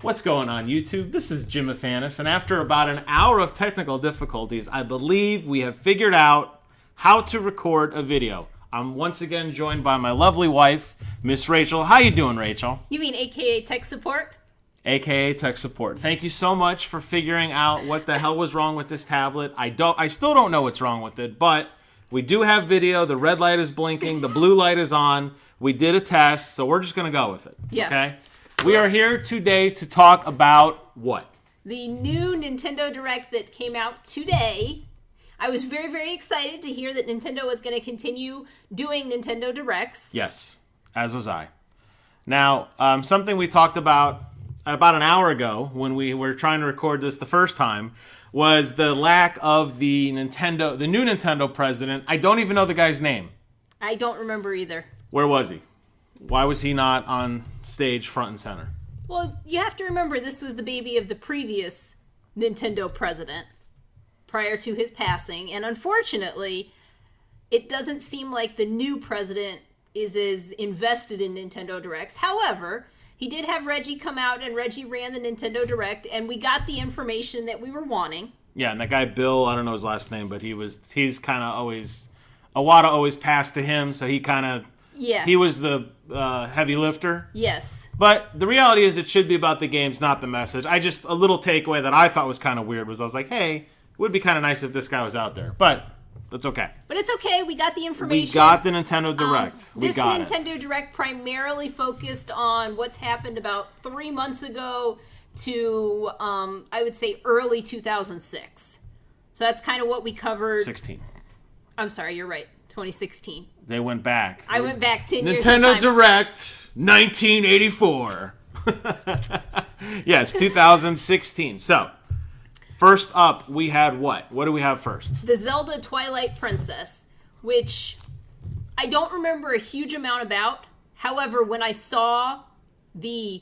What's going on, YouTube? This is Jim Afanis, and after about an hour of technical difficulties, I believe we have figured out how to record a video. I'm once again joined by my lovely wife, Miss Rachael. How you doing, Rachael? You mean AKA tech support? AKA tech support. Thank you so much for figuring out what the hell was wrong with this tablet. I still don't know what's wrong with it, but we do have video. The red light is blinking. The blue light is on. We did a test, so we're just going to go with it. Yeah. Okay? We are here today to talk about what? The new Nintendo Direct that came out today. I was very, very excited to hear that Nintendo was going to continue doing Nintendo Directs. Yes, as was I. Now, something we talked about an hour ago when we were trying to record this the first time was the lack of the new Nintendo president. I don't even know the guy's name. I don't remember either. Where was he? Why was he not on stage front and center? Well, you have to remember this was the baby of the previous Nintendo president prior to his passing. And unfortunately, it doesn't seem like the new president is as invested in Nintendo Directs. However, he did have Reggie come out, and Reggie ran the Nintendo Direct, and we got the information that we were wanting. Yeah, and that guy Bill, I don't know his last name, but he's kind of always, Iwata always passed to him, so he kind of, he was the heavy lifter. Yes. But the reality is it should be about the games, not the message. A little takeaway that I thought was kind of weird was I was like, hey, it would be kind of nice if this guy was out there. But that's okay. But it's okay. We got the information. We got the Nintendo Direct. This Nintendo Direct primarily focused on what's happened about 3 months ago to, I would say, early 2006. So that's kind of what we covered. 16. I'm sorry, you're right. 2016. They went back. I went back 10 years. Nintendo Direct, 1984. Yes, 2016. So, first up, we had what? What do we have first? The Zelda Twilight Princess, which I don't remember a huge amount about. However, when I saw the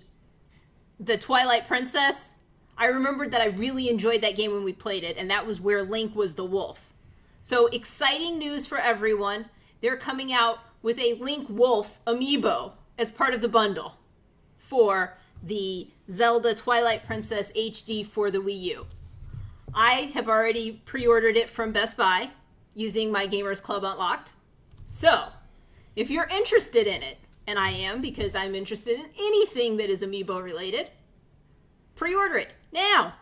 Twilight Princess, I remembered that I really enjoyed that game when we played it, and that was where Link was the wolf. So, exciting news for everyone. They're coming out with a Link Wolf Amiibo as part of the bundle for the Zelda Twilight Princess HD for the Wii U. I have already pre-ordered it from Best Buy using my Gamers Club Unlocked. So, if you're interested in it, and I am because I'm interested in anything that is Amiibo related, pre-order it now.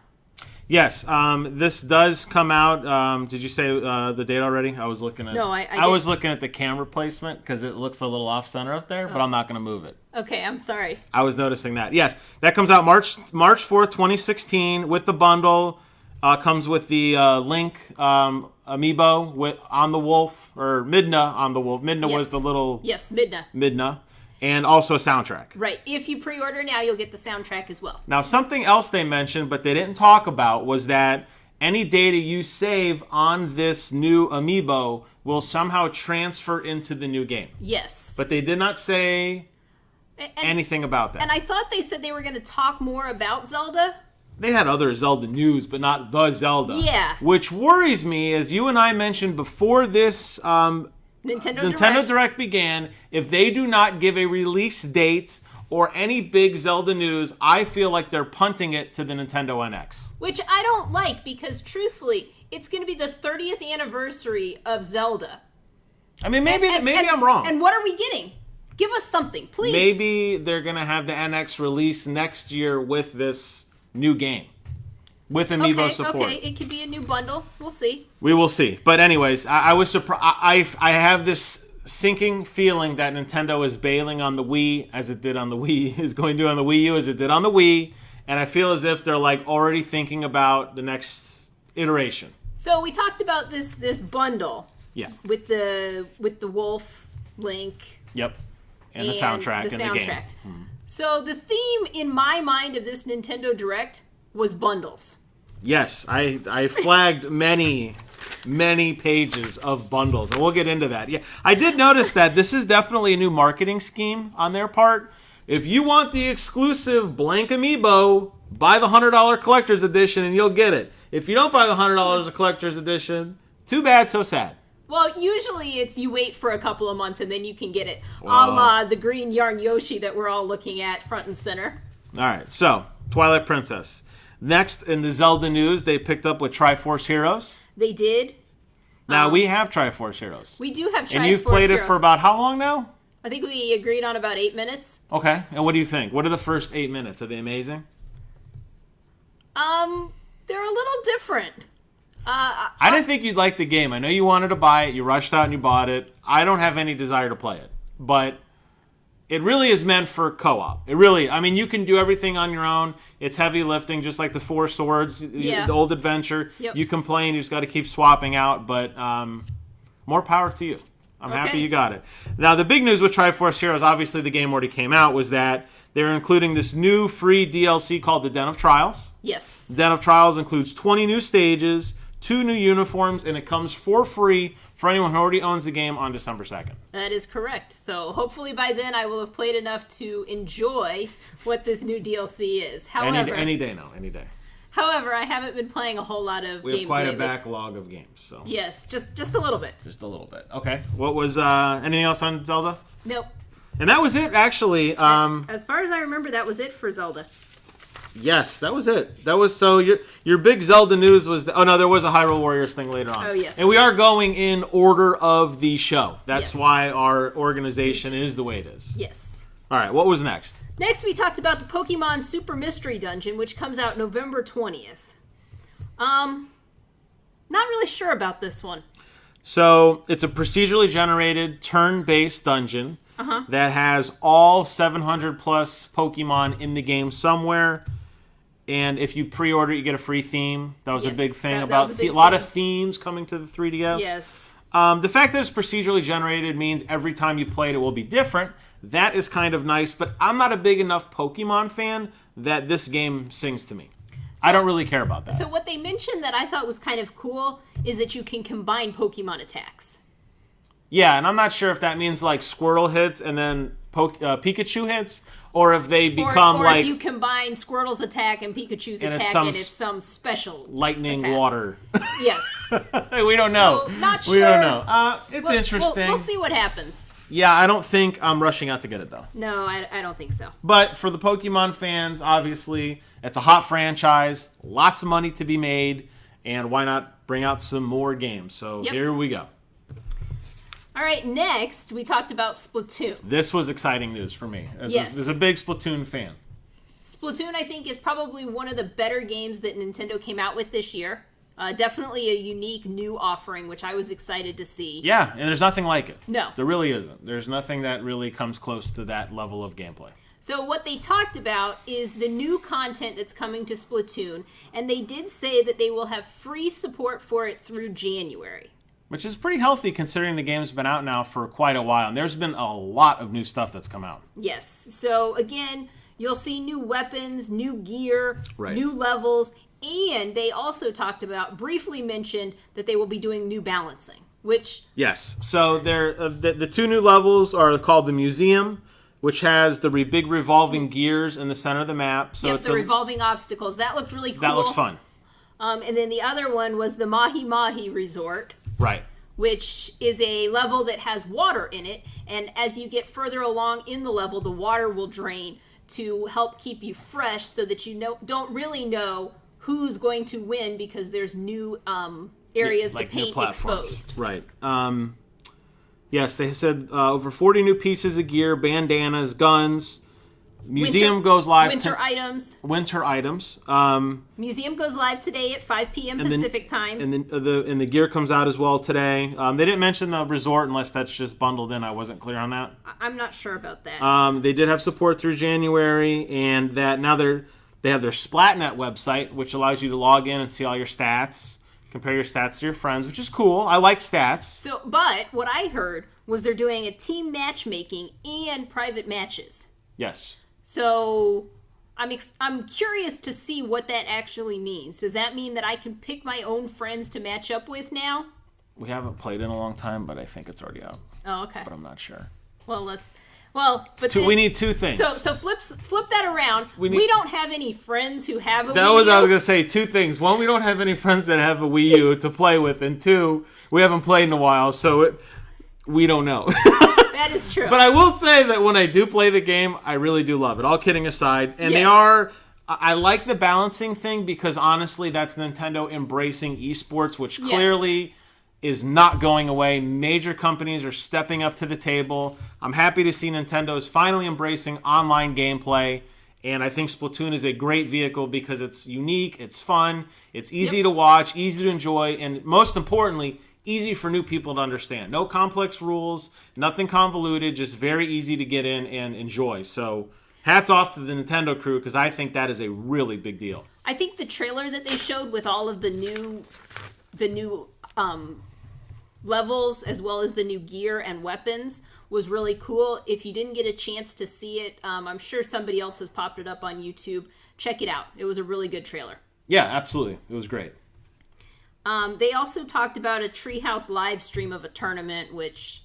Yes, this does come out. Did you say the date already? I was looking at. No, I was looking at the camera placement because it looks a little off center up there, but I'm not going to move it. Okay, I'm sorry. I was noticing that. Yes, that comes out March 4th, 2016 with the bundle. Comes with the Link Amiibo on the wolf, or Midna on the wolf. Midna was the little. Yes, Midna. Midna. And also a soundtrack. Right. If you pre-order now, you'll get the soundtrack as well. Now, something else they mentioned, but they didn't talk about, was that any data you save on this new Amiibo will somehow transfer into the new game. Yes. But they did not say anything about that. And I thought they said they were going to talk more about Zelda. They had other Zelda news, but not the Zelda. Yeah. Which worries me, as you and I mentioned before this Nintendo Direct began, if they do not give a release date or any big Zelda news, I feel like they're punting it to the Nintendo NX. Which I don't like, because truthfully, it's going to be the 30th anniversary of Zelda. I mean, maybe I'm wrong. And what are we getting? Give us something, please. Maybe they're going to have the NX release next year with this new game. With Amiibo support. Okay, it could be a new bundle. We'll see. We will see. But anyways, I was surprised. I have this sinking feeling that Nintendo is bailing on the Wii as it did on the Wii, is going to do on the Wii U as it did on the Wii, and I feel as if they're like already thinking about the next iteration. So we talked about this bundle. Yeah. With the Wolf, Link. Yep. And the soundtrack and the game. So the theme in my mind of this Nintendo Direct was bundles. Yes, I flagged many pages of bundles, and we'll get into that. Yeah, I did notice that this is definitely a new marketing scheme on their part. If you want the exclusive blank Amiibo, buy the $100 collector's edition and you'll get it. If you don't buy the $100 collector's edition, too bad, so sad. Well, usually it's you wait for a couple of months and then you can get it. A la the green yarn Yoshi that we're all looking at front and center. All right, so Twilight Princess. Next, in the Zelda news, they picked up with Triforce Heroes. They did. Now, we have Triforce Heroes. We do have Triforce Heroes. And you've played it for about how long now? I think we agreed on about 8 minutes. Okay. And what do you think? What are the first 8 minutes? Are they amazing? They're a little different. I didn't think you'd like the game. I know you wanted to buy it. You rushed out and you bought it. I don't have any desire to play it. But it really is meant for co-op. It really, I mean, you can do everything on your own. It's heavy lifting, just like the Four Swords, the old adventure. Yep. You complain, you just got to keep swapping out, but more power to you. I'm happy you got it. Now, the big news with Triforce Heroes, obviously the game already came out, was that they're including this new free DLC called the Den of Trials. Yes. Den of Trials includes 20 new stages, 2 new uniforms, and it comes for free for anyone who already owns the game on December 2nd. That is correct. So hopefully by then I will have played enough to enjoy what this new DLC is. However, any day now, any day. However, I haven't been playing a whole lot of games lately. We have quite a backlog of games, so. Yes, just a little bit. Just a little bit. Okay. What was anything else on Zelda? Nope. And that was it, actually. As far as I remember, that was it for Zelda. Yes, that was it. That was so your big Zelda news was there was a Hyrule Warriors thing later on. Oh yes. And we are going in order of the show. That's why our organization is the way it is. Yes. All right, what was next? Next we talked about the Pokemon Super Mystery Dungeon, which comes out November 20th. Not really sure about this one. So, it's a procedurally generated turn-based dungeon that has all 700 plus Pokemon in the game somewhere. And if you pre-order, you get a free theme. That was a big thing about a lot of themes coming to the 3DS. Yes. The fact that it's procedurally generated means every time you play it, it will be different. That is kind of nice, but I'm not a big enough Pokemon fan that this game sings to me. I don't really care about that. So what they mentioned that I thought was kind of cool is that you can combine Pokemon attacks. Yeah, and I'm not sure if that means like Squirtle hits and then Pikachu hits, or if they become or like... if you combine Squirtle's attack and Pikachu's attack and it's some special lightning attack. Water. Yes. We don't know. So, not sure. We don't know. It's interesting. We'll see what happens. Yeah, I don't think I'm rushing out to get it, though. No, I don't think so. But for the Pokemon fans, obviously, it's a hot franchise, lots of money to be made, and why not bring out some more games? So here we go. All right, next, we talked about Splatoon. This was exciting news for me. As a big Splatoon fan. Splatoon, I think, is probably one of the better games that Nintendo came out with this year. Definitely a unique new offering, which I was excited to see. Yeah, and there's nothing like it. No. There really isn't. There's nothing that really comes close to that level of gameplay. So what they talked about is the new content that's coming to Splatoon, and they did say that they will have free support for it through January. Which is pretty healthy considering the game's been out now for quite a while, and there's been a lot of new stuff that's come out. Yes. So again, you'll see new weapons, new gear, new levels, and they also briefly mentioned that they will be doing new balancing, which... Yes. So the 2 new levels are called the Museum, which has the big revolving gears in the center of the map. So it's the revolving obstacles. That looked really cool. That looks fun. And then the other one was the Mahi Mahi Resort. Right. Which is a level that has water in it, and as you get further along in the level, the water will drain to help keep you fresh so that you don't really know who's going to win because there's new areas to paint exposed. Right. Yes, they said over 40 new pieces of gear, bandanas, guns. Museum goes live. Winter items. Museum goes live today at 5 p.m. Pacific time. And then the gear comes out as well today. They didn't mention the resort unless that's just bundled in. I wasn't clear on that. I'm not sure about that. They did have support through January, and that now they have their Splatnet website, which allows you to log in and see all your stats, compare your stats to your friends, which is cool. I like stats. But what I heard was they're doing a team matchmaking and private matches. Yes. So I'm curious to see what that actually means. Does that mean that I can pick my own friends to match up with now? We haven't played in a long time, but I think it's already out. Oh, okay. But I'm not sure. We need 2 things. So flip that around. We don't have any friends who have a Wii U. That was I was gonna say 2 things. 1, we don't have any friends that have a Wii U to play with, and 2, we haven't played in a while, so we don't know. That is true. But I will say that when I do play the game, I really do love it. All kidding aside, and they are I like the balancing thing because honestly, that's Nintendo embracing esports, which clearly is not going away. Major companies are stepping up to the table. I'm happy to see Nintendo is finally embracing online gameplay. And I think Splatoon is a great vehicle because it's unique, it's fun, it's easy to watch, easy to enjoy, and most importantly, easy for new people to understand. No complex rules, nothing convoluted, just very easy to get in and enjoy. So hats off to the Nintendo crew because I think that is a really big deal. I think the trailer that they showed with all of the new levels as well as the new gear and weapons was really cool. If you didn't get a chance to see it, I'm sure somebody else has popped it up on YouTube. Check it out. It was a really good trailer. Yeah, absolutely. It was great. They also talked about a Treehouse live stream of a tournament, which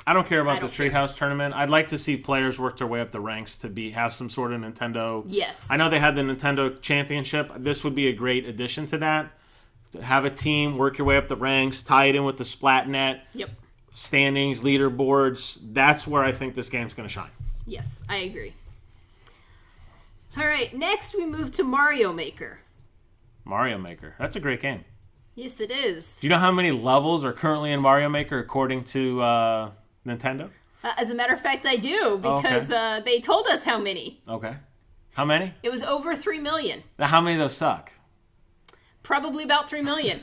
I don't care about the Treehouse Tournament. I'd like to see players work their way up the ranks to have some sort of Nintendo. Yes. I know they had the Nintendo Championship. This would be a great addition to that. To have a team, work your way up the ranks, tie it in with the Splatnet. Yep. Standings, leaderboards. That's where I think this game's going to shine. Yes, I agree. All right, next we move to Mario Maker. Mario Maker. That's a great game. Yes, it is. Do you know how many levels are currently in Mario Maker according to Nintendo? As a matter of fact, I do, because they told us how many. Okay. How many? It was over 3 million. Now, how many of those suck? Probably about 3 million.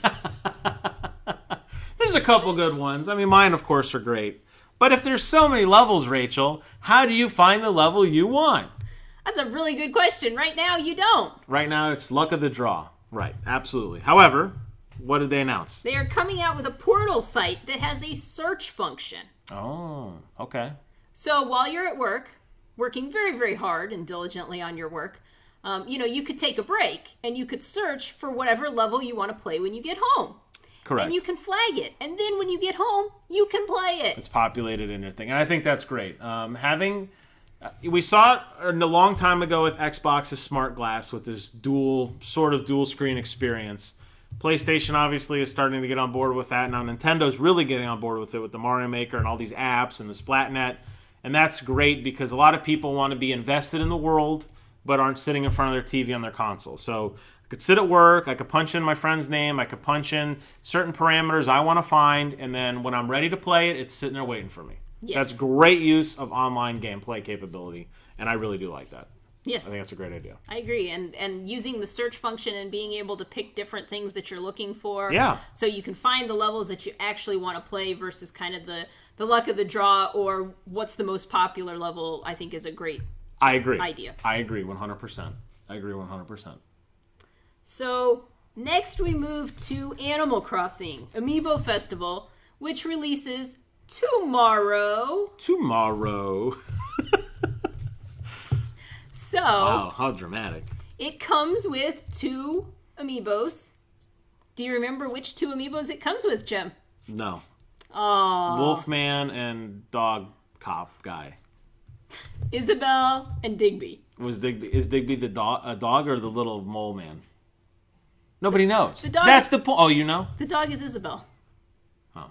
There's a couple good ones. I mean, mine, of course, are great. But if there's so many levels, Rachel, how do you find the level you want? That's a really good question. Right now, you don't. Right now, it's luck of the draw. Right, absolutely. However, what did they announce? They are coming out with a portal site that has a search function. Oh, okay. So while you're at work, working very, very hard and diligently on your work, you could take a break and you could search for whatever level you want to play when you get home. Correct. And you can flag it. And then when you get home, you can play it. It's populated in your thing. And I think that's great. We saw it a long time ago with Xbox's Smart Glass with this dual screen experience. PlayStation obviously is starting to get on board with that. Now Nintendo's really getting on board with it with the Mario Maker and all these apps and the Splatnet. And that's great because a lot of people want to be invested in the world but aren't sitting in front of their TV on their console. So I could sit at work, I could punch in my friend's name, I could punch in certain parameters I want to find, and then when I'm ready to play it, it's sitting there waiting for me. Yes. That's great use of online gameplay capability, and I really do like that. Yes. I think that's a great idea. I agree. And using the search function and being able to pick different things that you're looking for. Yeah. So you can find the levels that you actually want to play versus kind of the luck of the draw or what's the most popular level, I think is a great idea. I agree 100%. I agree 100%. So next we move to Animal Crossing Amiibo Festival, which releases tomorrow. So, wow, how dramatic. It comes with 2 Amiibos. Do you remember which 2 Amiibos it comes with, Jim? No. Aww. Wolfman and dog cop guy. Isabelle and Digby. Is Digby a dog or the little mole man? Nobody knows. The dog. That's the point. Oh, you know? The dog is Isabelle. Oh.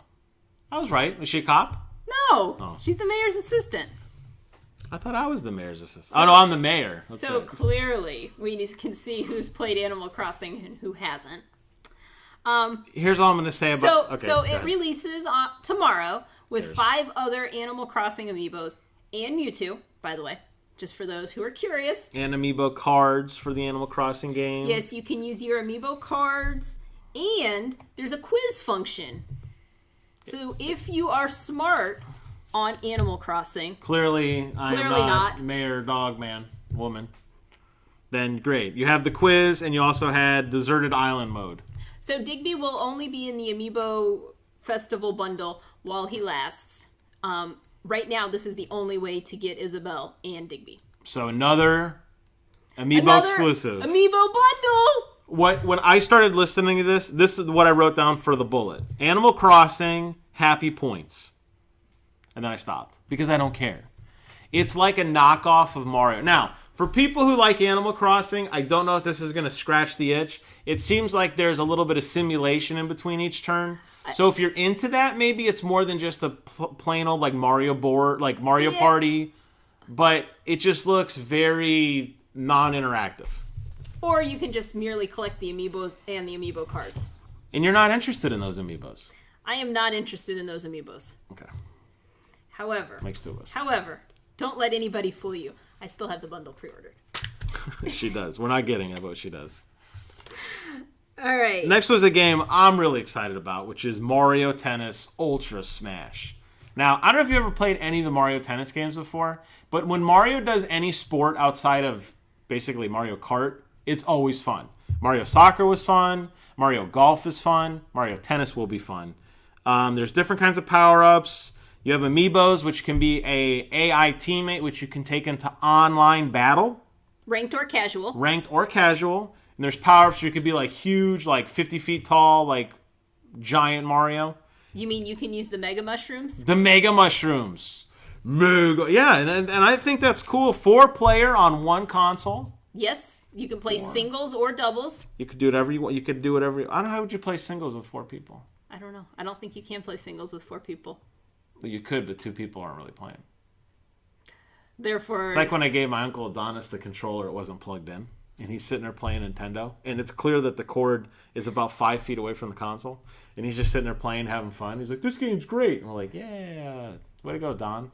I was right. Was she a cop? No. Oh. She's the mayor's assistant. I thought I was the mayor's assistant. Oh, no, I'm the mayor. That's so right. Clearly, we can see who's played Animal Crossing and who hasn't. Here's all I'm going to say about... So it releases tomorrow with 5 other Animal Crossing Amiibos and Mewtwo, by the way, just for those who are curious. And Amiibo cards for the Animal Crossing game. Yes, you can use your Amiibo cards, and there's a quiz function. So if you are smart on Animal Crossing... Clearly I am not mayor, dog, man, woman. Then great. You have the quiz, and you also had Deserted Island mode. So Digby will only be in the Amiibo Festival bundle while he lasts. Right now, this is the only way to get Isabelle and Digby. So another Amiibo exclusive. Amiibo bundle! When I started listening to this is what I wrote down for the bullet. Animal Crossing, happy points. And then I stopped because I don't care. It's like a knockoff of Mario. Now, for people who like Animal Crossing, I don't know if this is going to scratch the itch. It seems like there's a little bit of simulation in between each turn. So if you're into that, maybe it's more than just a plain old like Mario board, like Mario Party. But it just looks very non-interactive. Or you can just merely collect the Amiibos and the Amiibo cards. And you're not interested in those Amiibos? I am not interested in those Amiibos. Okay. However. Makes two of us. However, don't let anybody fool you. I still have the bundle pre-ordered. She does. We're not getting it, but she does. All right. Next was a game I'm really excited about, which is Mario Tennis Ultra Smash. Now, I don't know if you ever played any of the Mario Tennis games before, but when Mario does any sport outside of basically Mario Kart, it's always fun. Mario Soccer was fun. Mario Golf is fun. Mario Tennis will be fun. There's different kinds of power-ups. You have Amiibos, which can be a AI teammate, which you can take into online battle. Ranked or casual. Ranked or casual. And there's power-ups where you could be like huge, like 50 feet tall, like giant Mario. You mean you can use the Mega Mushrooms? The Mega Mushrooms. Mega. Yeah, and I think that's cool. 4-player on one console. Yes. You can play singles or doubles. You could do whatever you want. You could do whatever you... I don't know, how would you play singles with 4 people? I don't know. I don't think you can play singles with 4 people. You could, but 2 people aren't really playing. Therefore... It's like when I gave my Uncle Adonis the controller, it wasn't plugged in. And he's sitting there playing Nintendo. And it's clear that the cord is about 5 feet away from the console. And he's just sitting there playing, having fun. He's like, this game's great. And we're like, yeah. Way to go, Don.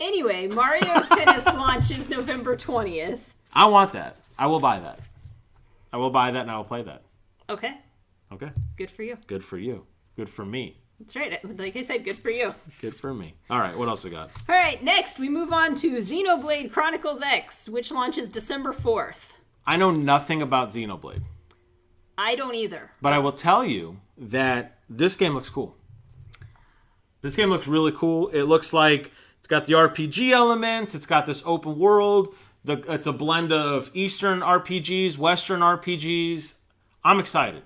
Anyway, Mario Tennis launches November 20th. I want that. I will buy that. I will buy that and I will play that. Okay. Okay. Good for you. Good for you. Good for me. That's right. Like I said, good for you. Good for me. All right, what else we got? All right, next we move on to Xenoblade Chronicles X, which launches December 4th. I know nothing about Xenoblade. I don't either. But I will tell you that this game looks cool. This game looks really cool. It looks like it's got the RPG elements. It's got this open world. It's a blend of Eastern RPGs, Western RPGs. I'm excited.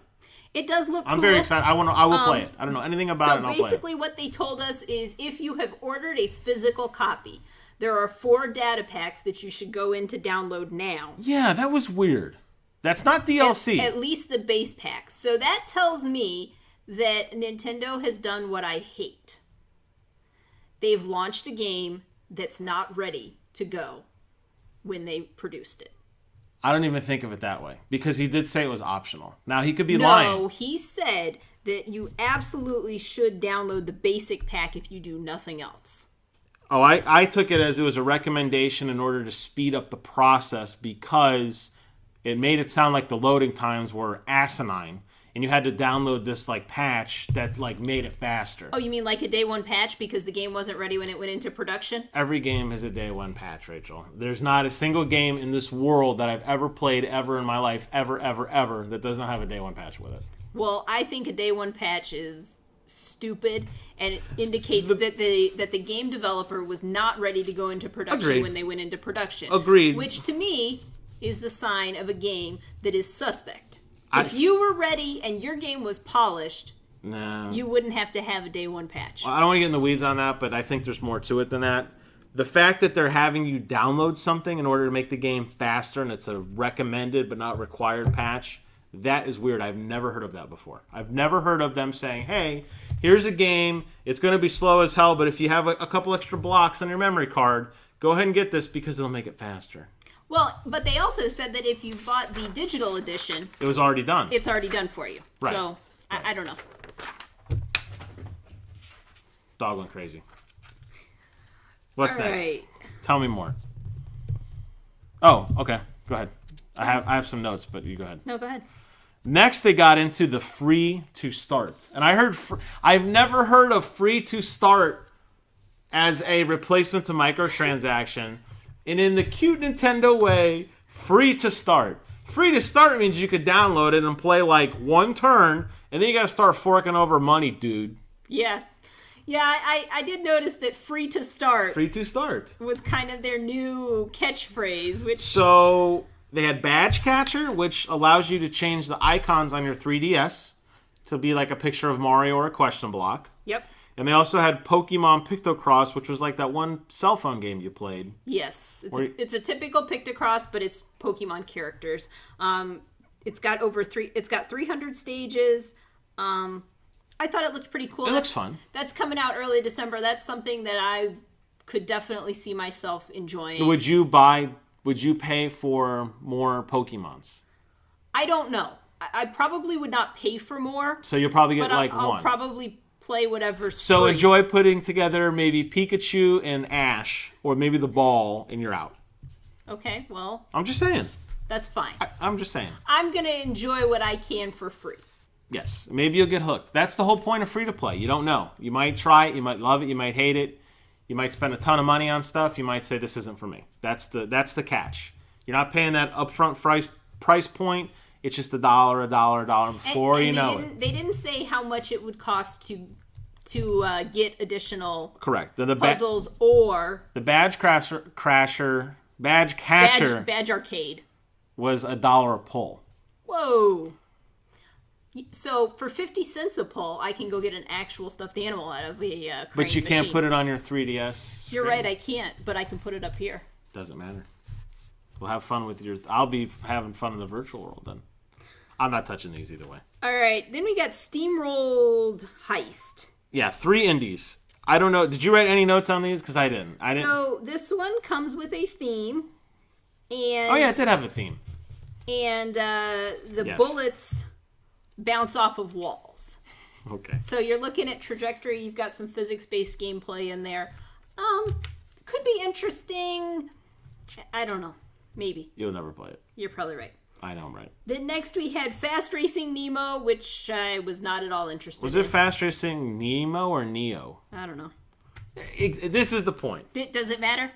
It does look cool. I'm very excited. I will play it. I don't know anything about it, and I'll play it. So basically what they told us is if you have ordered a physical copy, there are 4 data packs that you should go in to download now. Yeah, that was weird. That's not DLC. At least the base packs. So that tells me that Nintendo has done what I hate. They've launched a game that's not ready to go when they produced it. I don't even think of it that way because he did say it was optional. Now, he could be lying. No, he said that you absolutely should download the basic pack if you do nothing else. Oh, I took it as it was a recommendation in order to speed up the process because it made it sound like the loading times were asinine. And you had to download this like patch that like made it faster. Oh, you mean like a day one patch because the game wasn't ready when it went into production? Every game has a day one patch, Rachel. There's not a single game in this world that I've ever played ever in my life, ever, that doesn't have a day one patch with it. Well, I think a day one patch is stupid and it indicates that the game developer was not ready to go into production when they went into production. Agreed. Which to me is the sign of a game that is suspect. If you were ready and your game was polished, you wouldn't have to have a day one patch. Well, I don't want to get in the weeds on that, but I think there's more to it than that. The fact that they're having you download something in order to make the game faster and it's a recommended but not required patch, that is weird. I've never heard of that before. I've never heard of them saying, hey, here's a game. It's going to be slow as hell, but if you have a couple extra blocks on your memory card, go ahead and get this because it'll make it faster. Well, but they also said that if you bought the digital edition... It was already done. It's already done for you. Right. So, I don't know. Dog went crazy. What's next? Right. Tell me more. Oh, okay. Go ahead. I have some notes, but you go ahead. No, go ahead. Next, they got into the free to start. And I heard... I've never heard of free to start as a replacement to microtransaction. And in the cute Nintendo way, free to start. Free to start means you could download it and play like one turn, and then you gotta start forking over money, dude. Yeah. Yeah, I did notice that free to start was kind of their new catchphrase, which... So, they had Badge Catcher, which allows you to change the icons on your 3DS to be like a picture of Mario or a question block. Yep. And they also had Pokemon Pictocross, which was like that one cell phone game you played. Yes. It's a typical Pictocross, but it's Pokemon characters. It's got 300 stages. I thought it looked pretty cool. It looks fun. That's coming out early December. That's something that I could definitely see myself enjoying. Would you pay for more Pokemons? I don't know. I probably would not pay for more. So you'll probably get but I'll one. probably play whatever's So free. enjoy putting together maybe Pikachu and Ash, or maybe the ball, and you're out. Okay, well. I'm just saying. That's fine. I'm just saying. I'm going to enjoy what I can for free. Yes. Maybe you'll get hooked. That's the whole point of free-to-play. You don't know. You might try it. You might love it. You might hate it. You might spend a ton of money on stuff. You might say, this isn't for me. That's the catch. You're not paying that upfront price point. It's just $1 before you know it. They didn't say how much it would cost to get additional correct puzzles or the badge catcher badge arcade was $1 a pull. Whoa! So for 50 cents a pull, I can go get an actual stuffed animal out of a crane But you can't machine. put it on your 3DS. You're right, I can't, but I can put it up here. Doesn't matter. We'll have fun with your. I'll be having fun in the virtual world then. I'm not touching these either way. All right, then we got Steamrolled Heist. Yeah, 3 indies. I don't know. Did you write any notes on these? Because I didn't. So this one comes with a theme, and oh yeah, it did have a theme. And the bullets bounce off of walls. Okay. So you're looking at trajectory. You've got some physics-based gameplay in there. Could be interesting. I don't know. Maybe. You'll never play it. You're probably right. I know I'm right. Then next we had Fast Racing Nemo, which I was not at all interested in. Was it Fast Racing Nemo or Neo? I don't know. This is the point. Does it matter?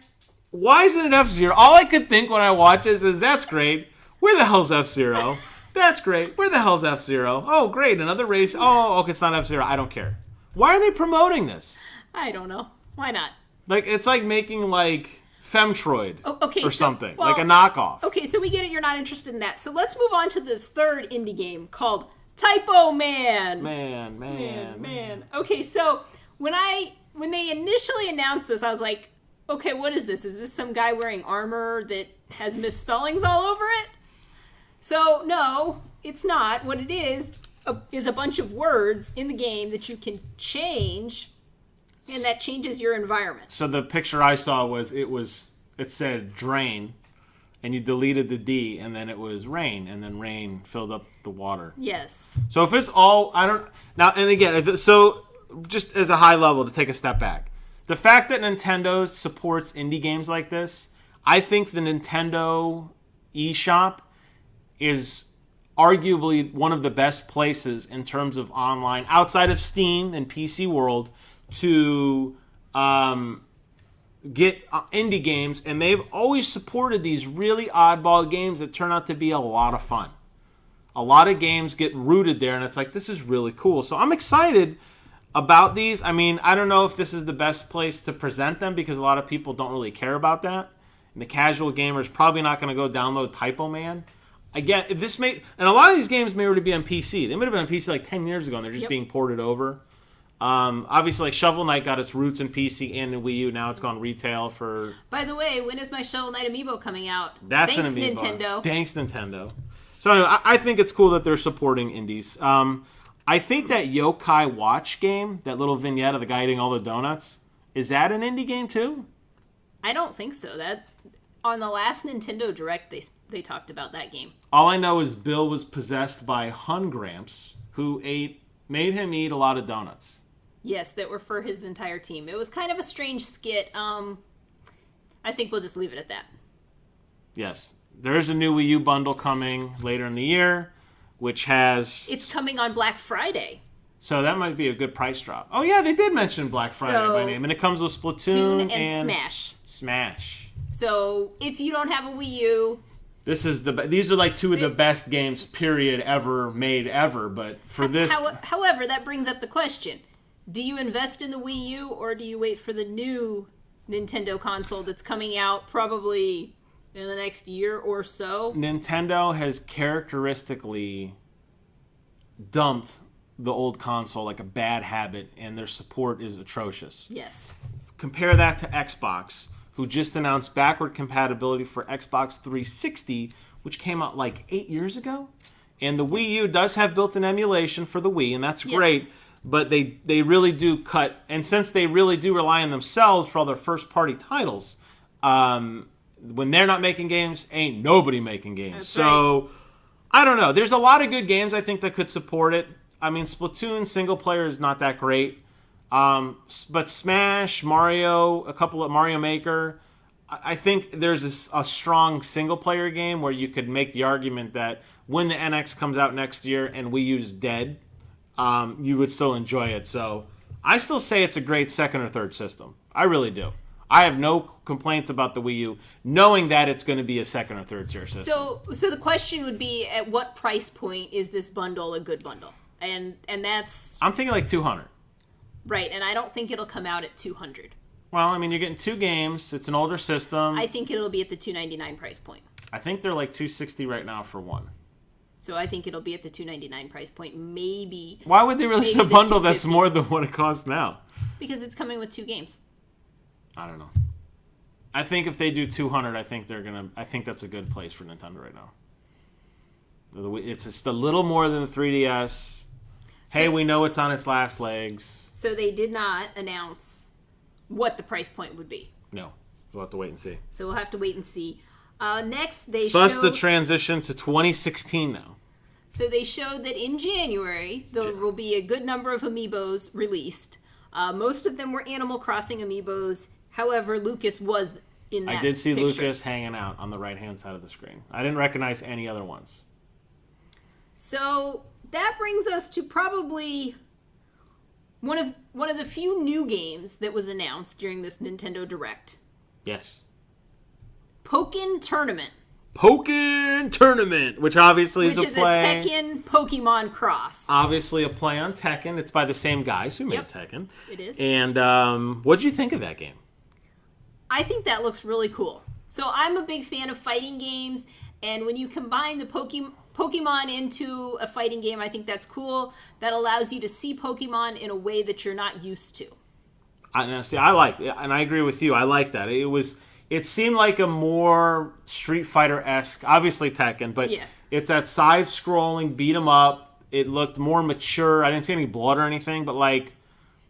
Why isn't it F-Zero? All I could think when I watch this is, that's great. Where the hell's F-Zero? That's great. Where the hell's F-Zero? Oh, great. Another race. Oh, okay, it's not F-Zero. I don't care. Why are they promoting this? I don't know. Why not? Like, it's like making, like, Femtroid or something. Well, like a knockoff. Okay, so we get it. You're not interested in that. So let's move on to the third indie game called Typo Man. Man. Okay, so when they initially announced this, I was like, okay, what is this? Is this some guy wearing armor that has misspellings all over it? So, no, it's not. What it is a bunch of words in the game that you can change, and that changes your environment. So the picture I saw was it said drain, and you deleted the D, and then it was rain, and then rain filled up the water. Yes. So if it's all, now, and again, so just as a high level to take a step back, the fact that Nintendo supports indie games like this, I think the Nintendo eShop is arguably one of the best places in terms of online, outside of Steam and PC World, to get indie games, and they've always supported these really oddball games that turn out to be a lot of fun. A lot of games get rooted there, and it's like, this is really cool. So I'm excited about these. I mean, I don't know if this is the best place to present them because a lot of people don't really care about that. And the casual gamer is probably not going to go download Typo Man. Again, if this and a lot of these games may already be on PC. They might have been on PC like 10 years ago, and they're just being ported over. Obviously, like Shovel Knight got its roots in PC and in Wii U. Now it's gone retail for. By the way, when is my Shovel Knight Amiibo coming out? Thanks, an Amiibo. Nintendo. Thanks, Nintendo. So anyway, I think it's cool that they're supporting indies. I think that Yokai Watch game, that little vignette of the guy eating all the donuts, is that an indie game too? I don't think so. That on the last Nintendo Direct, they talked about that game. All I know is Bill was possessed by Hungramps, who made him eat a lot of donuts. Yes, that were for his entire team. It was kind of a strange skit. I think we'll just leave it at that. Yes. There's a new Wii U bundle coming later in the year, which has... It's coming on Black Friday. So that might be a good price drop. Oh, yeah, they did mention Black Friday by name. And it comes with Splatoon and Smash. So if you don't have a Wii U... These are like two of the best games, period, ever made ever. But for this... However, that brings up the question. Do you invest in the Wii U, or do you wait for the new Nintendo console that's coming out probably in the next year or so? Nintendo has characteristically dumped the old console like a bad habit, and their support is atrocious. Yes. Compare that to Xbox, who just announced backward compatibility for Xbox 360, which came out like 8 years ago. And the Wii U does have built-in emulation for the Wii, and that's great. But they really do cut, and since they really do rely on themselves for all their first-party titles, when they're not making games, ain't nobody making games. That's right. I don't know. There's a lot of good games I think that could support it. I mean, Splatoon single player is not that great. But Smash, Mario, a couple of Mario Maker, I think there's a strong single player game where you could make the argument that when the NX comes out next year and Wii U's dead, you would still enjoy it. So I still say it's a great second or third system. I really do. I have no complaints about the Wii U, knowing that it's going to be a second or third tier system. So the question would be, at what price point is this bundle a good bundle? And that's... I'm thinking like 200. Right, and I don't think it'll come out at 200. Well, I mean, you're getting 2 games. It's an older system. I think it'll be at the $299 price point. I think they're like $260 right now for one. So I think it'll be at the $299 price point, maybe. Why would they release a bundle that's more than what it costs now? Because it's coming with 2 games. I don't know. I think if they do 200, I think that's a good place for Nintendo right now. It's just a little more than the 3DS. Hey, we know it's on its last legs. So they did not announce what the price point would be. No. We'll have to wait and see. So we'll have to wait and see. Next, they Thus showed... the transition to 2016 now. So they showed that in January, there will be a good number of Amiibos released. Most of them were Animal Crossing Amiibos. However, Lucas was in that I did see picture. Lucas hanging out on the right-hand side of the screen. I didn't recognize any other ones. So that brings us to probably one of the few new games that was announced during this Nintendo Direct. Yes. Pokken Tournament. Pokken Tournament, which obviously is a play. Which is a Tekken Pokemon cross. Obviously a play on Tekken. It's by the same guys who made Tekken. It is. And what'd you think of that game? I think that looks really cool. So I'm a big fan of fighting games, and when you combine the Pokemon into a fighting game, I think that's cool. That allows you to see Pokemon in a way that you're not used to. I like it, and I agree with you. I like that. It seemed like a more Street Fighter-esque, obviously Tekken, but it's that side-scrolling, beat 'em up. It looked more mature. I didn't see any blood or anything, but like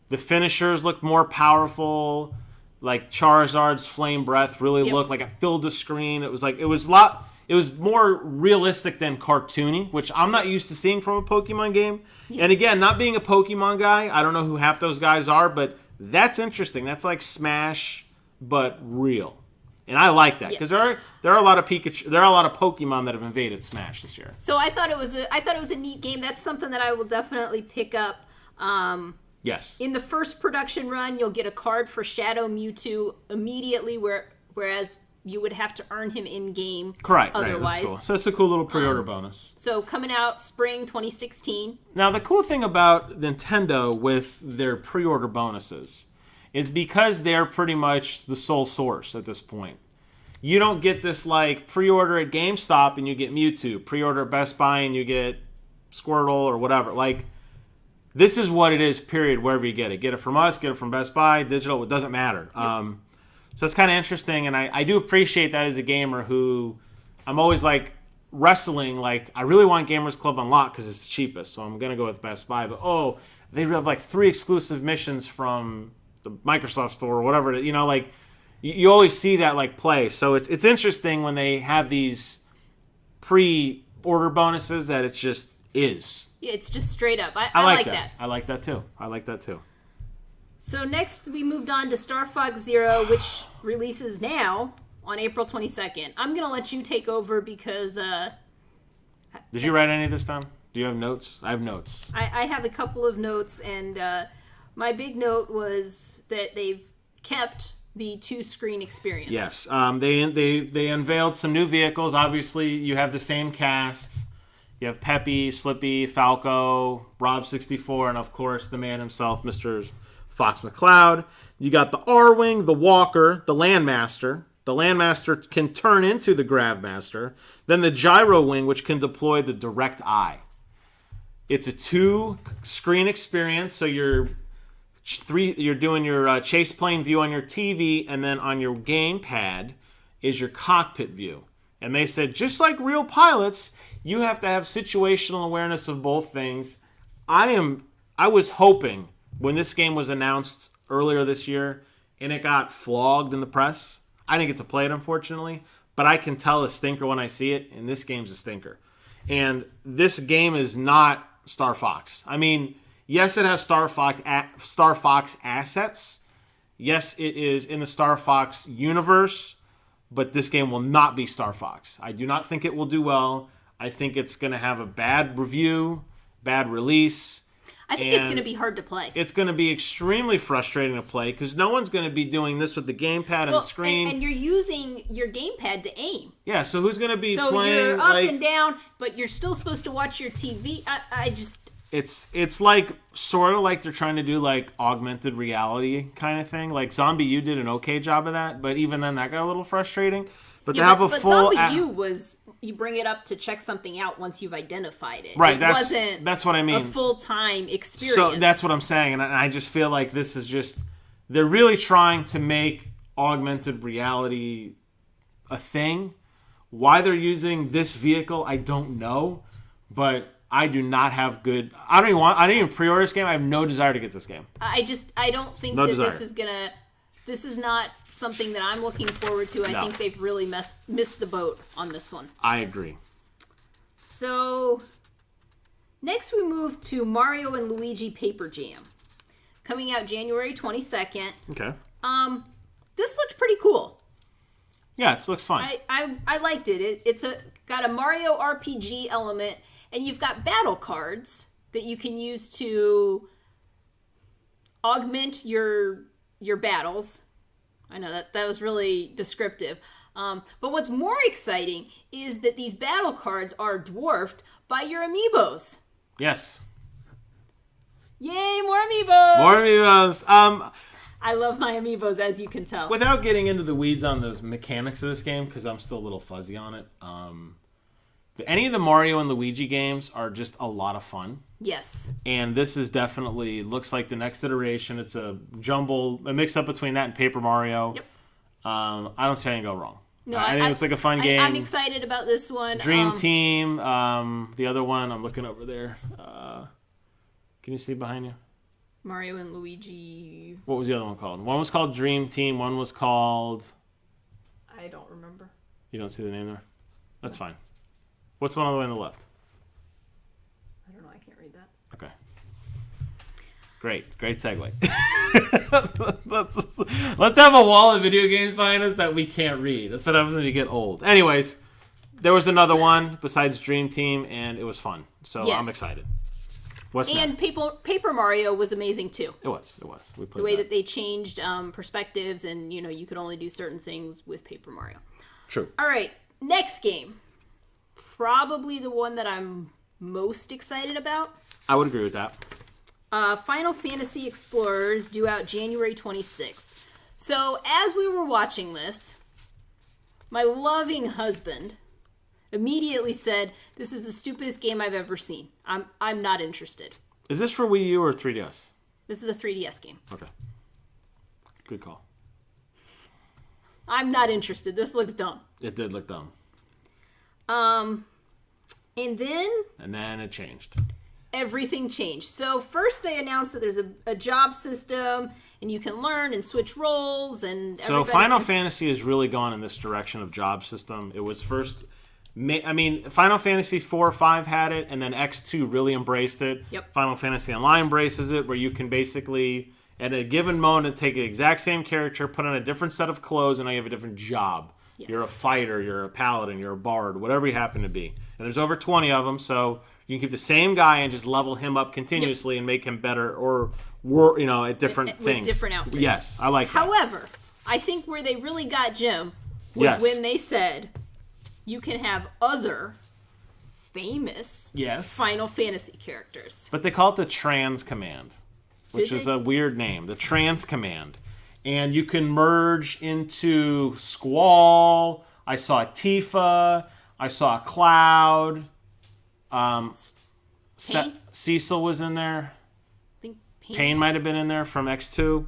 the finishers looked more powerful. Like Charizard's Flame Breath really looked like it filled the screen. It was more realistic than cartoony, which I'm not used to seeing from a Pokemon game. Yes. And again, not being a Pokemon guy, I don't know who half those guys are, but that's interesting. That's like Smash, but real. And I like that because there are a lot of Pikachu, there are a lot of Pokemon that have invaded Smash this year. So I thought it was a neat game. That's something that I will definitely pick up. Yes. In the first production run, you'll get a card for Shadow Mewtwo immediately, whereas you would have to earn him in game. Correct. Otherwise, right, that's cool. So it's a cool little pre-order bonus. So coming out spring 2016. Now the cool thing about Nintendo with their pre-order bonuses is because they're pretty much the sole source at this point. You don't get this like pre-order at GameStop and you get Mewtwo, pre-order at Best Buy and you get Squirtle or whatever. Like, this is what it is, period, wherever you get it. Get it from us, get it from Best Buy, digital, it doesn't matter. Yep. So it's kind of interesting, and I do appreciate that as a gamer who I'm always like wrestling, like I really want Gamers Club Unlocked because it's the cheapest, so I'm going to go with Best Buy. But, they have like 3 exclusive missions from the Microsoft store or whatever. Like you always see that like play. So it's interesting when they have these pre-order bonuses that it's just is. Yeah, it's just straight up. I like that. I like that too. So next we moved on to Star Fox Zero, which releases now on April 22nd. I'm going to let you take over because... Did you write any of this down? Do you have notes? I have notes. I have a couple of notes, and my big note was that they've kept the 2-screen experience. Yes. They unveiled some new vehicles. Obviously, you have the same cast. You have Peppy, Slippy, Falco, Rob64, and of course the man himself, Mr. Fox McCloud. You got the R-Wing, the Walker, the Landmaster. The Landmaster can turn into the Gravmaster. Then the Gyro Wing, which can deploy the Direct Eye. It's a 2-screen experience, so you're doing your chase plane view on your TV, and then on your gamepad is your cockpit view. And they said, just like real pilots, you have to have situational awareness of both things. I was hoping when this game was announced earlier this year and it got flogged in the press. I didn't get to play it, unfortunately, but I can tell a stinker when I see it, and this game's a stinker. And this game is not Star Fox. I mean, yes, it has Star Fox assets. Yes, it is in the Star Fox universe, but this game will not be Star Fox. I do not think it will do well. I think it's going to have a bad review, bad release. I think it's going to be hard to play. It's going to be extremely frustrating to play because no one's going to be doing this with the gamepad and the screen. And you're using your gamepad to aim. Yeah, so who's going to be playing? So you're up and down, but you're still supposed to watch your TV. I just... It's like sort of like they're trying to do like augmented reality kind of thing. Like Zombie U did an okay job of that, but even then that got a little frustrating. But to have a full Zombie U was you bring it up to check something out once you've identified it. Right, That's what I mean. A full-time experience. So that's what I'm saying, and I just feel like this is just they're really trying to make augmented reality a thing. Why they're using this vehicle, I don't know, but I do not have good. I didn't even pre-order this game. I have no desire to get this game. I don't think this is gonna. This is not something that I'm looking forward to. I think they've really missed the boat on this one. I agree. So next we move to Mario and Luigi Paper Jam, coming out January 22nd. Okay. This looked pretty cool. Yeah, it looks fun. I liked it. It's got a Mario RPG element. And you've got battle cards that you can use to augment your battles. I know that was really descriptive. But what's more exciting is that these battle cards are dwarfed by your Amiibos. Yes. Yay, more Amiibos! More Amiibos. I love my Amiibos, as you can tell. Without getting into the weeds on the mechanics of this game, because I'm still a little fuzzy on it, any of the Mario and Luigi games are just a lot of fun. Yes. And this is definitely looks like the next iteration. It's a mix up between that and Paper Mario. Yep. I don't see anything go wrong. No, I think it's like a fun game. I'm excited about this one. Dream Team. The other one, I'm looking over there. Can you see behind you? Mario and Luigi. What was the other one called? One was called Dream Team. One was called... I don't remember. You don't see the name there? That's fine. What's one all the way on the left? I don't know. I can't read that. Okay. Great segue. Let's have a wall of video games behind us that we can't read. That's what happens when you get old. Anyways, there was another one besides Dream Team, and it was fun. So yes. I'm excited. What's and Paper Mario was amazing too. It was. We played the way that they changed perspectives, and you could only do certain things with Paper Mario. True. All right, next game. Probably the one that I'm most excited about. I would agree with that. Final Fantasy Explorers, due out January 26th. So, as we were watching this, my loving husband immediately said, "This is the stupidest game I've ever seen. I'm not interested." Is this for Wii U or 3DS? This is a 3DS game. Okay. Good call. I'm not interested. This looks dumb. It did look dumb. And then it changed. Everything changed. So first they announced that there's a job system and you can learn and switch roles and so Final Fantasy has really gone in this direction of job system. It was first Final Fantasy 4 or 5 had it, and then X2 really embraced it. Yep. Final Fantasy Online embraces it, where you can basically at a given moment take the exact same character, put on a different set of clothes, and now you have a different job. Yes. You're a fighter, you're a paladin, you're a bard, whatever you happen to be. And there's over 20 of them, so you can keep the same guy and just level him up continuously and make him better or at different things. With different outfits. Yes, I like that. However, I think where they really got Jim was when they said you can have other famous Final Fantasy characters. But they call it the Trans Command, which is a weird name. The Trans Command. And you can merge into Squall. I saw Tifa. I saw Cloud. Cecil was in there. I think Pain might have been in there from X2.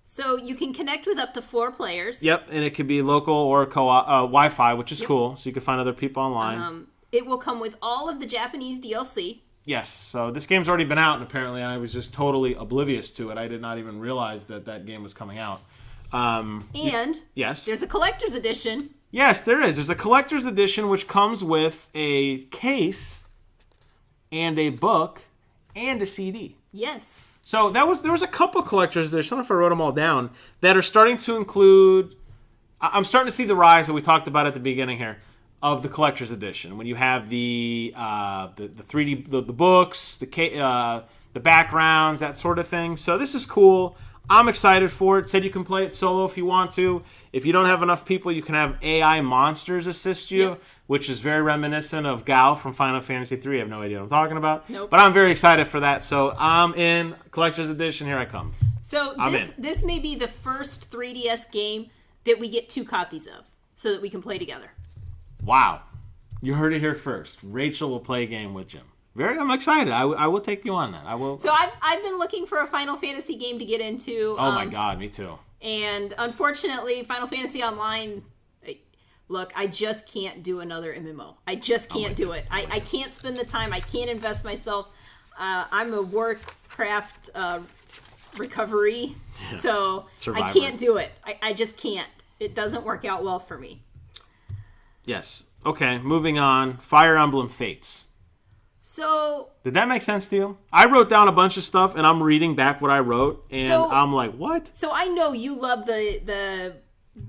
So you can connect with up to 4 players. Yep, and it could be local or co-op, Wi-Fi, which is cool. So you can find other people online. It will come with all of the Japanese DLC. Yes, so this game's already been out, and apparently I was just totally oblivious to it. I did not even realize that game was coming out. Yes, there's a collector's edition Yes, there is. There's a collector's edition which comes with a case and a book and a CD. Yes. So there was a couple collector's editions, I don't know if I wrote them all down, that are starting to include... I'm starting to see the rise that we talked about at the beginning here of the collector's edition. When you have the 3D, the books, the backgrounds, that sort of thing. So this is cool. I'm excited for it. Said you can play it solo if you want to. If you don't have enough people, you can have AI monsters assist you, which is very reminiscent of Gao from Final Fantasy III. I have no idea what I'm talking about. Nope. But I'm very excited for that. So I'm in Collector's Edition. Here I come. So this may be the first 3DS game that we get 2 copies of so that we can play together. Wow. You heard it here first. Rachel will play a game with Jim. I'm excited. I will take you on that. I will. So I've been looking for a Final Fantasy game to get into. Oh my God, me too. And unfortunately, Final Fantasy Online. Look, I just can't do another MMO. I just can't do it. I can't spend the time. I can't invest myself. I'm a Warcraft recovery, so Survivor. I can't do it. I just can't. It doesn't work out well for me. Yes. Okay, moving on. Fire Emblem Fates. So... Did that make sense to you? I wrote down a bunch of stuff, and I'm reading back what I wrote, and I'm like, what? So I know you love the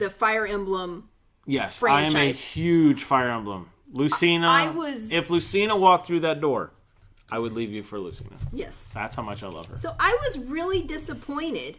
Fire Emblem franchise. I am a huge Fire Emblem. Lucina, if Lucina walked through that door, I would leave you for Lucina. Yes. That's how much I love her. So I was really disappointed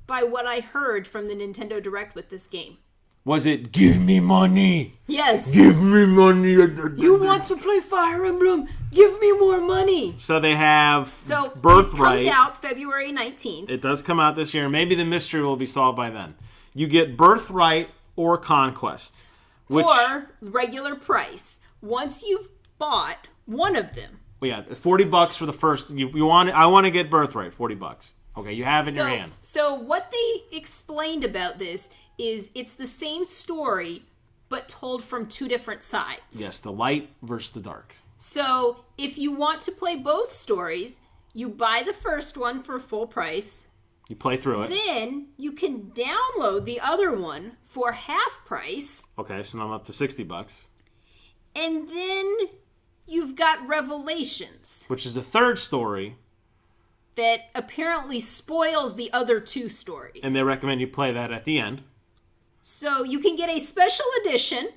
by what I heard from the Nintendo Direct with this game. Was it, give me money? Yes. Give me money. You want to play Fire Emblem? Give me more money. So they have Birthright. It comes out February 19th. It does come out this year. Maybe the mystery will be solved by then. You get Birthright or Conquest. For regular price. Once you've bought one of them. Well, yeah, $40 for the first. I want to get Birthright, $40. Okay, you have it in your hand. So what they explained about this is it's the same story, but told from 2 different sides. Yes, the light versus the dark. So if you want to play both stories, you buy the first one for full price. You play through it. Then you can download the other one for half price. Okay, so now I'm up to $60. And then you've got Revelations, which is the third story. That apparently spoils the other 2 stories. And they recommend you play that at the end. So you can get a special edition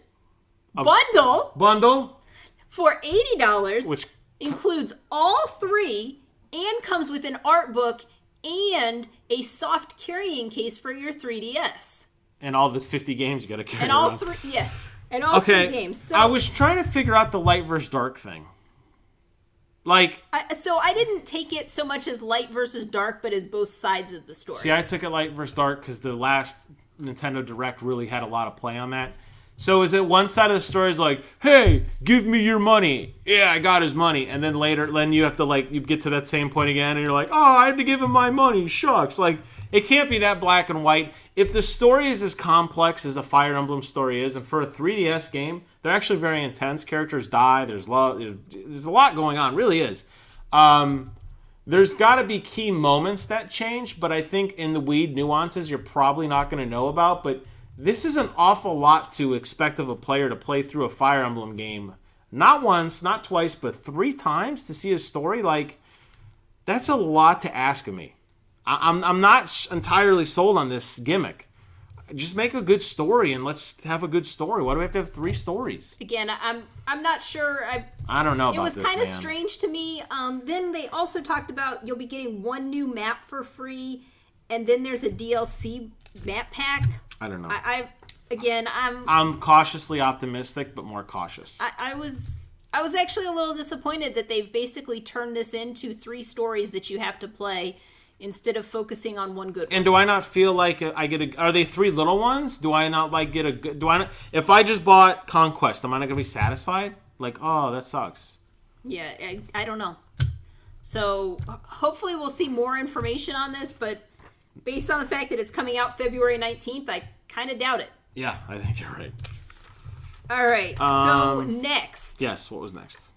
bundle for $80, which includes all 3 and comes with an art book and a soft carrying case for your 3DS. And all the 50 games you got to carry and all around. 3, yeah. And all 3 games. So I was trying to figure out the light versus dark thing. So I didn't take it so much as light versus dark, but as both sides of the story. See, I took it light versus dark because the last Nintendo Direct really had a lot of play on that. So is it one side of the story is like, hey, give me your money. Yeah, I got his money. And then later, then you have to you get to that same point again and you're like, oh, I had to give him my money. Shucks. It can't be that black and white. If the story is as complex as a Fire Emblem story is, and for a 3DS game, they're actually very intense. Characters die. There's a lot going on. Really is. There's got to be key moments that change, but I think in the weed nuances you're probably not going to know about. But this is an awful lot to expect of a player to play through a Fire Emblem game. Not once, not twice, but 3 times to see a story. That's a lot to ask of me. I'm not entirely sold on this gimmick. Just make a good story and let's have a good story. Why do we have to have 3 stories? Again, I'm not sure. I don't know about this, It was kind of strange to me. Then they also talked about you'll be getting 1 new map for free, and then there's a DLC map pack. I don't know. I'm cautiously optimistic, but more cautious. I was actually a little disappointed that they've basically turned this into 3 stories that you have to play instead of focusing on one good one. And do I not feel like I get are they 3 little ones? Do I not get a good, if I just bought Conquest, am I not going to be satisfied? Oh, that sucks. Yeah, I don't know. So hopefully we'll see more information on this, but based on the fact that it's coming out February 19th, I kind of doubt it. Yeah, I think you're right. All right, so next. Yes, what was next?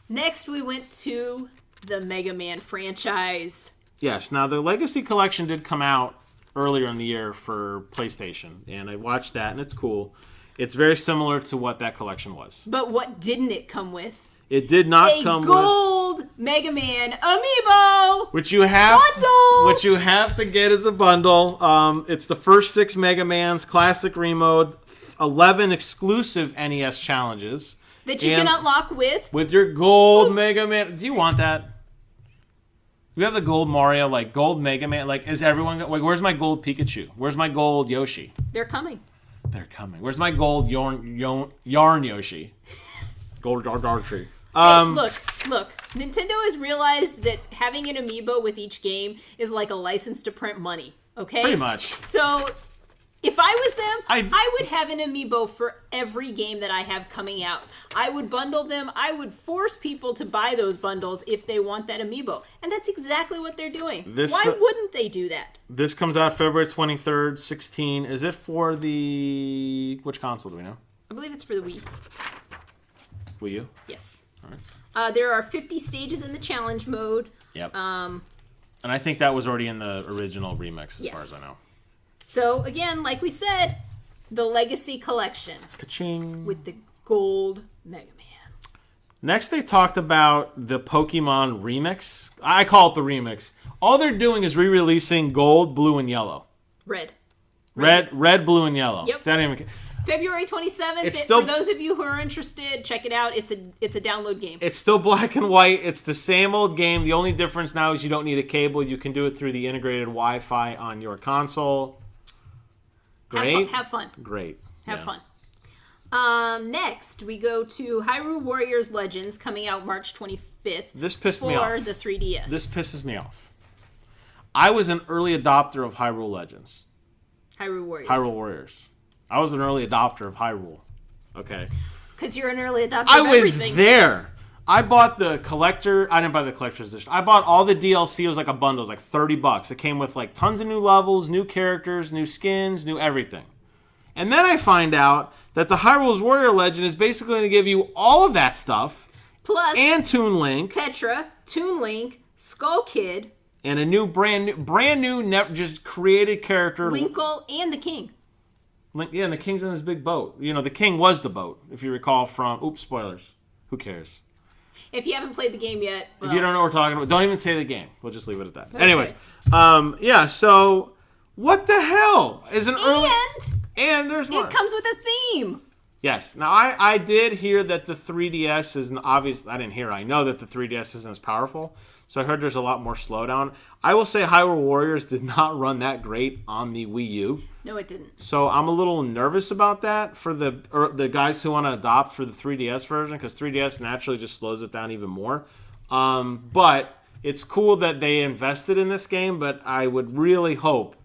Next we went to the Mega Man franchise. Yes, now the Legacy Collection did come out earlier in the year for PlayStation, and I watched that, and it's cool. It's very similar to what that collection was. But what didn't it come with? It did not come with gold Mega Man Amiibo, which you have bundle! Which you have to get as a bundle. It's the first 6 Mega Mans, classic remode, 11 exclusive NES challenges that you can unlock with your gold Mega Man. Do you want that? We have the gold Mario, like gold Mega Man. Like, is everyone like? Where's my gold Pikachu? Where's my gold Yoshi? They're coming. They're coming. Where's my gold yarn Yoshi? Gold Yoshi. Look. Nintendo has realized that having an amiibo with each game is like a license to print money. Okay. Pretty much. So, if I was them, I would have an amiibo for every game that I have coming out. I would bundle them. I would force people to buy those bundles if they want that amiibo. And that's exactly what they're doing. Why wouldn't they do that? This comes out February 23rd, 16. Is it for which console do we know? I believe it's for the Wii. Wii U? Yes. All right. There are 50 stages in the challenge mode. Yep. And I think that was already in the original remix, as far as I know. So, again, like we said, the Legacy Collection. Ka-ching. With the gold Mega Man. Next, they talked about the Pokemon remix. I call it the remix. All they're doing is re-releasing gold, blue, and yellow. Red, blue, and yellow. Yep. Is that even... February 27th. For those of you who are interested, check it out. It's a download game. It's still black and white. It's the same old game. The only difference now is you don't need a cable. You can do it through the integrated Wi-Fi on your console. Great. Have fun. Great. Have fun. Next, we go to Hyrule Warriors Legends coming out March 25th. This pissed me off. For the 3DS. This pisses me off. I was an early adopter of Hyrule Legends. Hyrule Warriors. I was an early adopter of Hyrule. Okay. Because you're an early adopter of everything. I was there. I bought the collector. I didn't buy the collector's edition. I bought all the DLC. It was like a bundle. It was like $30. It came with like tons of new levels, new characters, new skins, new everything. And then I find out that the Hyrule Warrior Legend is basically going to give you all of that stuff. Plus. And Toon Link. Tetra, Toon Link, Skull Kid. And a new, brand new, just created character. Linkle and the King. Yeah, and the King's in this big boat. You know, the King was the boat, if you recall from... Oops, spoilers. Who cares? If you haven't played the game yet... Well, if you don't know what we're talking about, don't even say the game. We'll just leave it at that. Okay. Anyways, yeah, so... What the hell? And there's more. It comes with a theme. Yes. Now, I did hear that the 3DS isn't obvious... I didn't hear. I know that the 3DS isn't as powerful. So I heard there's a lot more slowdown. I will say Hyrule Warriors did not run that great on the Wii U. No, it didn't. So I'm a little nervous about that for the guys who want to adopt for the 3DS version, because 3DS naturally just slows it down even more. But it's cool that they invested in this game, but I would really hope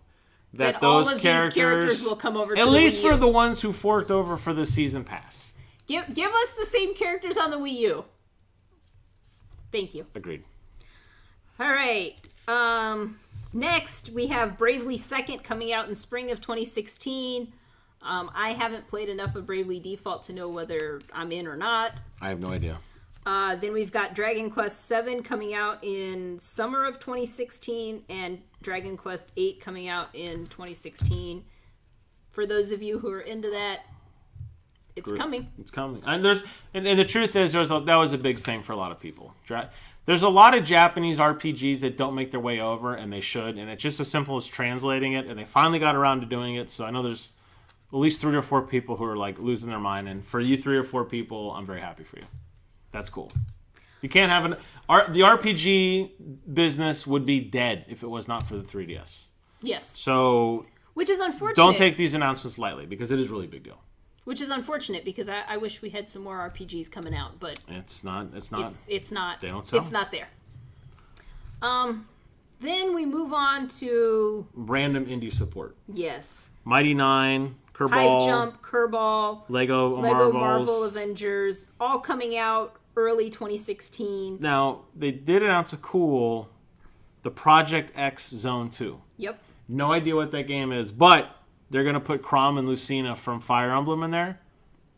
that those these characters will come over to at the least Wii U. for the ones who forked over for the season pass. Give us the same characters on the Wii U. Thank you. Agreed. All right. Next, we have Bravely Second coming out in spring of 2016. I haven't played enough of Bravely Default to know whether I'm in or not. I have no idea. Then we've got Dragon Quest VII coming out in summer of 2016 and Dragon Quest VIII coming out in 2016. For those of you who are into that, it's coming. It's coming. And the truth is, that was a big thing for a lot of people. There's a lot of Japanese RPGs that don't make their way over, and they should. And it's just as simple as translating it, and they finally got around to doing it. So I know there's at least 3 or 4 people who are like losing their mind. And for you 3 or 4 people, I'm very happy for you. That's cool. You can't have the RPG business would be dead if it was not for the 3DS. Yes. So which is unfortunate. Don't take these announcements lightly, because it is really a big deal. Which is unfortunate, because I wish we had some more RPGs coming out, but it's not. It's not. They don't sell. It's not there. Then we move on to random indie support. Yes. Mighty Nine, Kerbal, Hive Jump, Kerbal, Lego Marvel Avengers, all coming out early 2016. Now they did announce the Project X Zone 2. Yep. No idea what that game is, but they're going to put Chrom and Lucina from Fire Emblem in there,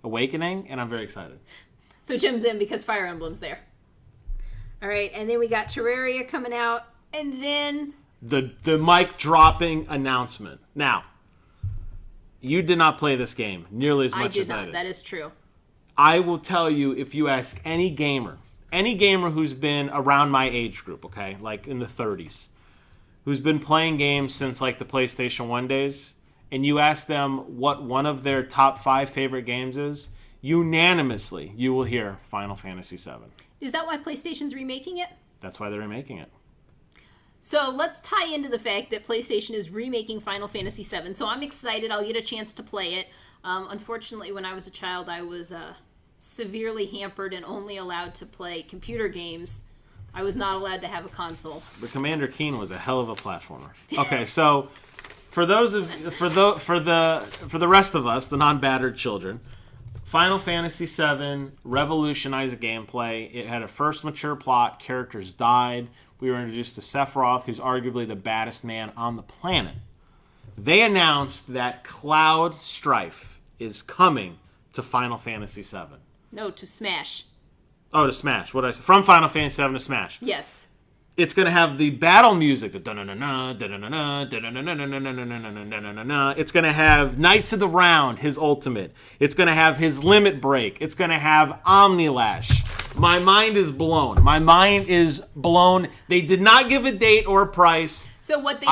Awakening, and I'm very excited. So Jim's in because Fire Emblem's there. All right, and then we got Terraria coming out, and then The mic dropping announcement. Now, you did not play this game nearly as much as I did. That is true. I will tell you, if you ask any gamer who's been around my age group, okay, like in the 30s, who's been playing games since like the PlayStation 1 days, and you ask them what one of their top 5 favorite games is, unanimously you will hear Final Fantasy VII. Is that why PlayStation's remaking it? That's why they're remaking it. So let's tie into the fact that PlayStation is remaking Final Fantasy VII. So I'm excited. I'll get a chance to play it. Unfortunately, when I was a child, I was severely hampered and only allowed to play computer games. I was not allowed to have a console. But Commander Keen was a hell of a platformer. Okay, so for the rest of us, the non-battered children, Final Fantasy VII revolutionized gameplay. It had a first mature plot. Characters died. We were introduced to Sephiroth, who's arguably the baddest man on the planet. They announced that Cloud Strife is coming to Final Fantasy VII. No, to Smash. Oh, to Smash. What did I say? From Final Fantasy VII to Smash. Yes. It's going to have the battle music. It's going to have Knights of the Round, his ultimate. It's going to have his Limit Break. It's going to have Omnilash. My mind is blown. My mind is blown. They did not give a date or a price. So what they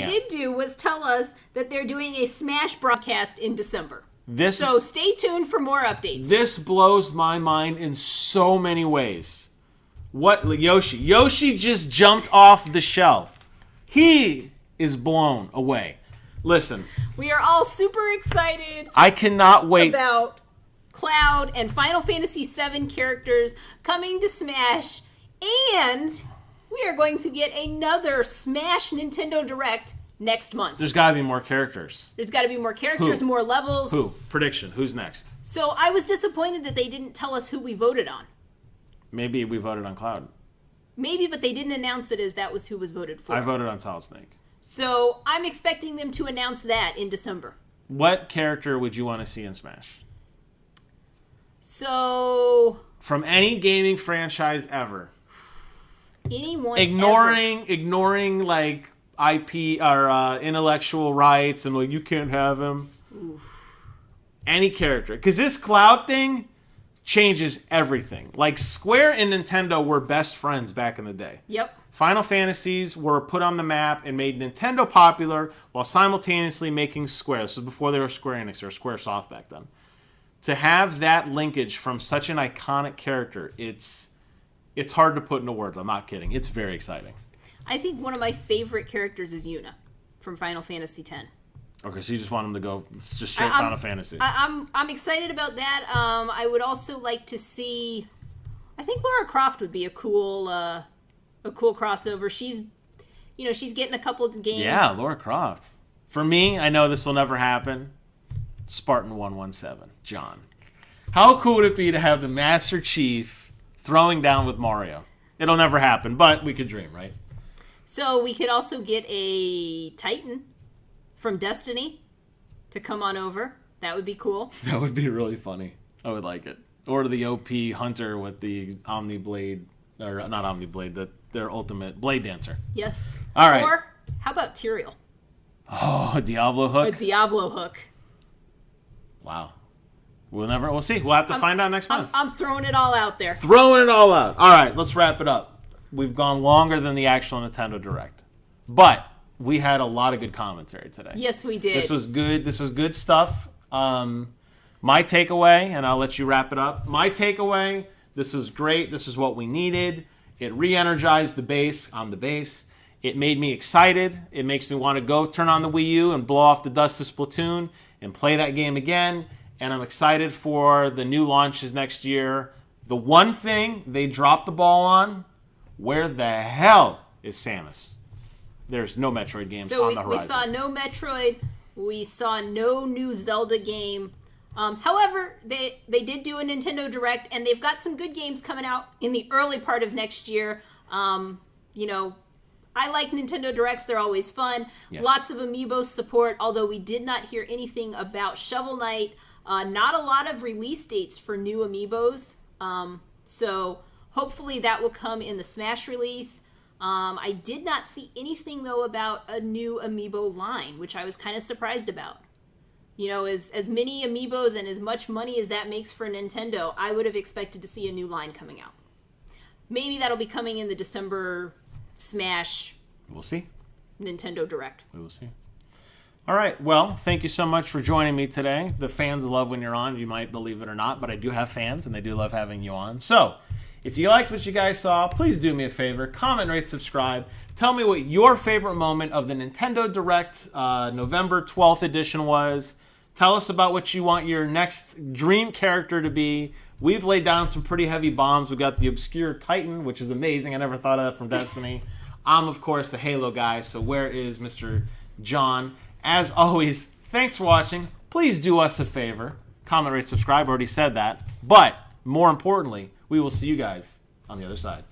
did do was tell us that they're doing a Smash broadcast in December. So stay tuned for more updates. This blows my mind in so many ways. What, Yoshi? Yoshi just jumped off the shell. He is blown away. Listen. We are all super excited. I cannot wait. About Cloud and Final Fantasy VII characters coming to Smash. And we are going to get another Smash Nintendo Direct next month. There's got to be more characters. There's got to be more characters, more levels. Who? Prediction. Who's next? So I was disappointed that they didn't tell us who we voted on. Maybe we voted on Cloud. Maybe, but they didn't announce it as that was who was voted for. I voted on Solid Snake. So I'm expecting them to announce that in December. What character would you want to see in Smash? So... From any gaming franchise ever. Anyone Ignoring like IP or intellectual rights and like you can't have him. Oof. Any character. Because this Cloud thing changes everything. Like Square and Nintendo were best friends back in the day. Yep. Final Fantasies were put on the map and made Nintendo popular while simultaneously making Square. This was before they were Square Enix or Squaresoft back then. To have that linkage from such an iconic character, it's hard to put into words. I'm not kidding. It's very exciting. I think one of my favorite characters is Yuna from Final Fantasy X. Okay, so you just want them to go just straight Final Fantasy. I'm excited about that. I would also like to see. I think Lara Croft would be a cool crossover. She's getting a couple of games. Yeah, Lara Croft. For me, I know this will never happen. Spartan 117, John. How cool would it be to have the Master Chief throwing down with Mario? It'll never happen, but we could dream, right? So we could also get a Titan from Destiny to come on over. That would be cool. That would be really funny. I would like it. Or the OP Hunter with the Omni Blade, or not Omni Blade, their ultimate Blade Dancer. Yes. All right. Or how about Tyrael? Oh, a Diablo hook? A Diablo hook. Wow. We'll see. We'll have to find out next month. I'm throwing it all out there. Throwing it all out. All right, let's wrap it up. We've gone longer than the actual Nintendo Direct. But we had a lot of good commentary today. Yes, we did. This was good. This was good stuff. My takeaway, and I'll let you wrap it up. My takeaway, this was great. This is what we needed. It re-energized the base on the base. It made me excited. It makes me want to go turn on the Wii U and blow off the dust of Splatoon and play that game again. And I'm excited for the new launches next year. The one thing they dropped the ball on, where the hell is Samus? There's no Metroid games on the horizon. We saw no Metroid. We saw no new Zelda game. However, they did do a Nintendo Direct, and they've got some good games coming out in the early part of next year. I like Nintendo Directs. They're always fun. Yes. Lots of Amiibo support, although we did not hear anything about Shovel Knight. Not a lot of release dates for new Amiibos. So hopefully that will come in the Smash release. I did not see anything, though, about a new Amiibo line, which I was kind of surprised about. You know, as many Amiibos and as much money as that makes for Nintendo, I would have expected to see a new line coming out. Maybe that'll be coming in the December Smash. We'll see. Nintendo Direct. We will see. All right. Well, thank you so much for joining me today. The fans love when you're on. You might believe it or not, but I do have fans, and they do love having you on. So, if you liked what you guys saw, please do me a favor. Comment, rate, subscribe. Tell me what your favorite moment of the Nintendo Direct November 12th edition was. Tell us about what you want your next dream character to be. We've laid down some pretty heavy bombs. We've got the Obscure Titan, which is amazing. I never thought of that from Destiny. I'm, of course, the Halo guy, so where is Mr. John? As always, thanks for watching. Please do us a favor. Comment, rate, subscribe. I already said that. But, more importantly, we will see you guys on the other side.